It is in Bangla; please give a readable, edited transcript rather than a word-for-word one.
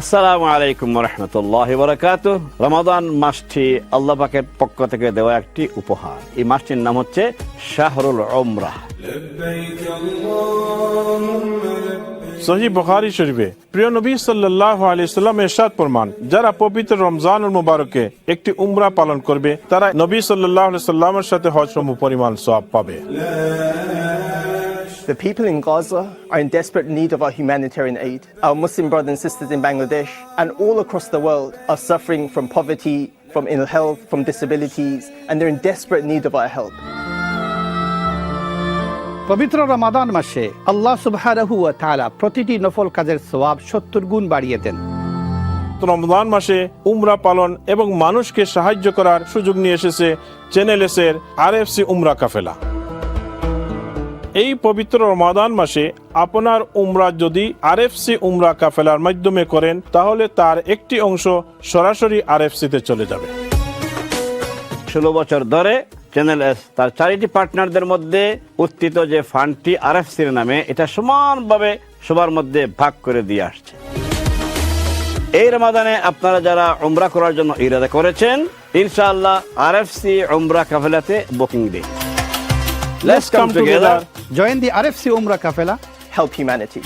আসসালামু আলাইকুম ওয়া রাহমাতুল্লাহি ওয়া বারাকাতুহু। রমাদান মাসটি আল্লাহ পাকের পক্ষ থেকে দেওয়া একটি উপহার। এই মাসটির নাম হচ্ছে শাহরুল উমরাহ। সহিহ বুখারী শরীফে প্রিয় নবী সাল্লাল্লাহু আলাইহি সাল্লাম ইরশাদ ফরমান, যারা পবিত্র রমজানুল মুবারকে একটি উমরা পালন করবে তারা নবী সাল্লাল্লাহু আলাইহি সাল্লামের সাথে হজ সমপরিমাণ সওয়াব পাবে। The people in Gaza are in desperate need of our humanitarian aid. Our Muslim brothers and sisters in Bangladesh and all across the world are suffering from poverty, from ill health, from disabilities, and they're in desperate need of our help. পবিত্র রমাদান মাসে আল্লাহ সুবহানাহু ওয়া তাআলা প্রতিটি নফল কাজের সওয়াব 70 গুণ বাড়িয়ে দেন। রমজান মাসে উমরা পালন এবং মানুষকে সাহায্য করার সুযোগ নিয়ে এসেছে চ্যানেল এর আরএফসি উমরা কাফেলা। এই পবিত্র রমাদান মাসে আপনার উমরা যদি আরএফসি উমরা কাফেলার মাধ্যমে করেন তাহলে তার একটি অংশ সরাসরি আরএফসিতে চলে যাবে। 16 বছর ধরে চ্যানেল এস তার চ্যারিটি পার্টনারদের মধ্যে উত্থিত যে ফান্ডটি আরএফসির নামে, এটা সমানভাবে সবার মধ্যে ভাগ করে দিয়ে আসছে। এই রমাদানে আপনারা যারা উমরা করার জন্য ইরাদা করেছেন, ইনশাআল্লাহ আরএফসি উমরা কাফেলাতে বুকিং দিন। Let's come together. Join the RFC Umrah Kafela. Help humanity.